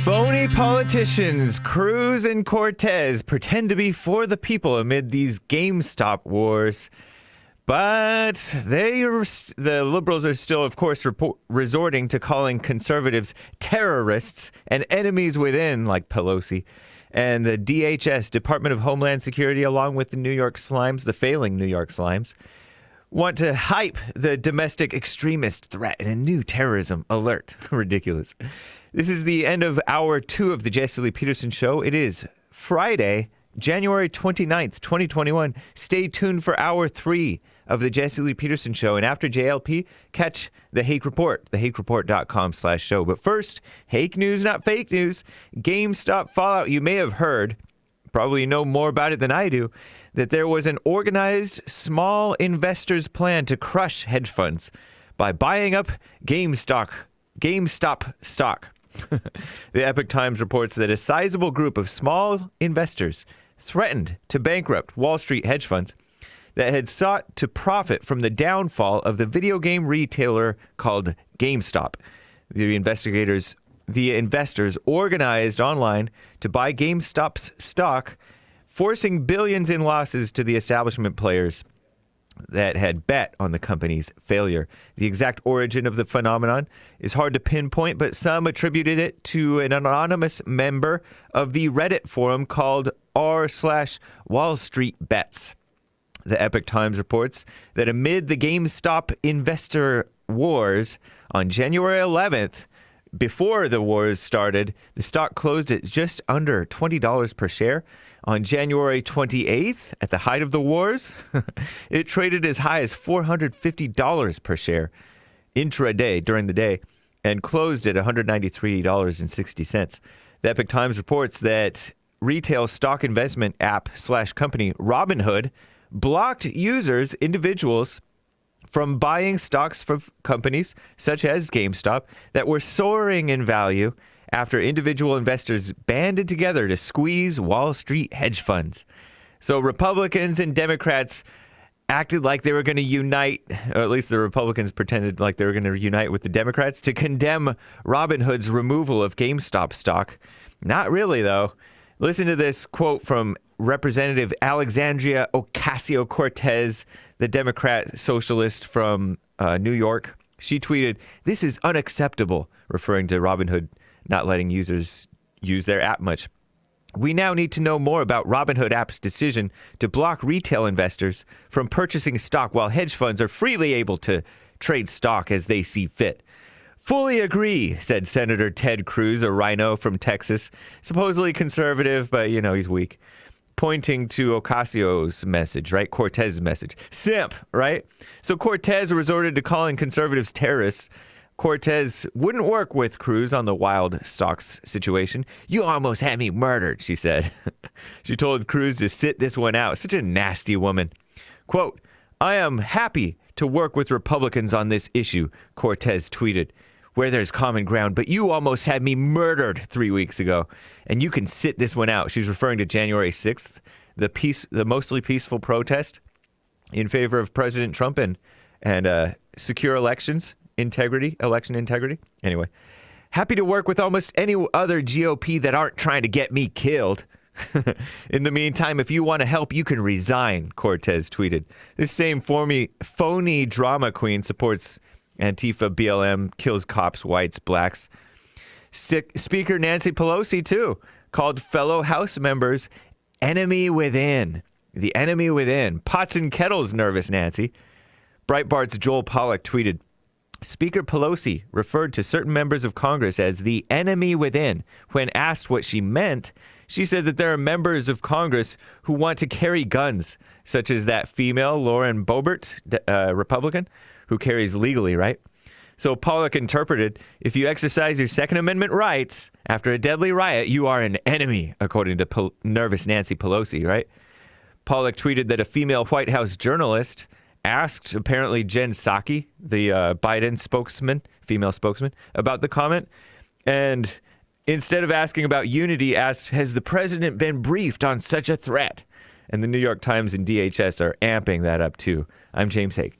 Phony politicians Cruz and Cortez pretend to be for the people amid these GameStop wars. But the liberals are still, of course, resorting to calling conservatives terrorists and enemies within, like Pelosi. And the DHS, Department of Homeland Security, along with the New York Slimes, the failing New York Slimes, want to hype the domestic extremist threat in a new terrorism alert. Ridiculous. This is the end of Hour 2 of the Jesse Lee Peterson Show. It is Friday, January 29th, 2021. Stay tuned for Hour 3 of the Jesse Lee Peterson Show. And after JLP, catch the Hake Report, thehakereport.com/show. But first, Hake news, not fake news. GameStop fallout. You may have heard, probably know more about it than I do, that there was an organized small investors plan to crush hedge funds by buying up GameStop stock. The Epoch Times reports that a sizable group of small investors threatened to bankrupt Wall Street hedge funds that had sought to profit from the downfall of the video game retailer called GameStop. The investors organized online to buy GameStop's stock, forcing billions in losses to the establishment players that had bet on the company's failure. The exact origin of the phenomenon is hard to pinpoint, but some attributed it to an anonymous member of the Reddit forum called r/Wall Street Bets. The Epoch Times reports that amid the GameStop investor wars on January 11th, before the wars started, the stock closed at just under $20 per share. On January 28th, at the height of the wars, it traded as high as $450 per share intraday during the day and closed at $193.60. The Epoch Times reports that retail stock investment app/company Robinhood blocked individuals, from buying stocks from companies such as GameStop that were soaring in value after individual investors banded together to squeeze Wall Street hedge funds. So Republicans and Democrats acted like they were going to unite, or at least the Republicans pretended like they were going to unite with the Democrats to condemn Robinhood's removal of GameStop stock. Not really, though. Listen to this quote from Representative Alexandria Ocasio-Cortez, the Democrat socialist from New York. She tweeted, "This is unacceptable," referring to Robinhood not letting users use their app much. "We now need to know more about Robinhood app's decision to block retail investors from purchasing stock while hedge funds are freely able to trade stock as they see fit." "Fully agree," said Senator Ted Cruz, a rhino from Texas, supposedly conservative, but, he's weak, pointing to Ocasio's message, right? Cortez's message. Simp, right? So Cortez resorted to calling conservatives terrorists. Cortez wouldn't work with Cruz on the wild stocks situation. "You almost had me murdered," she said. She told Cruz to sit this one out. Such a nasty woman. Quote, "I am happy to work with Republicans on this issue," Cortez tweeted, "where there's common ground, but you almost had me murdered 3 weeks ago, and you can sit this one out." She's referring to January 6th, the mostly peaceful protest in favor of President Trump and secure election integrity. Anyway, "Happy to work with almost any other GOP that aren't trying to get me killed. In the meantime, if you want to help, you can resign," Cortez tweeted. This same phony drama queen supports Antifa, BLM, kills cops, whites, blacks. Speaker Nancy Pelosi, too, called fellow House members enemy within. The enemy within. Pots and kettles, nervous Nancy. Breitbart's Joel Pollack tweeted, "Speaker Pelosi referred to certain members of Congress as the enemy within. When asked what she meant, she said that there are members of Congress who want to carry guns, such as that female, Lauren Boebert, Republican, who carries legally, right?" So Pollack interpreted, "If you exercise your Second Amendment rights after a deadly riot, you are an enemy," according to nervous Nancy Pelosi, right? Pollack tweeted that a female White House journalist asked apparently Jen Psaki, the Biden female spokesman, about the comment. And instead of asking about unity, asked, "Has the president been briefed on such a threat?" And the New York Times and DHS are amping that up too. I'm James Hake.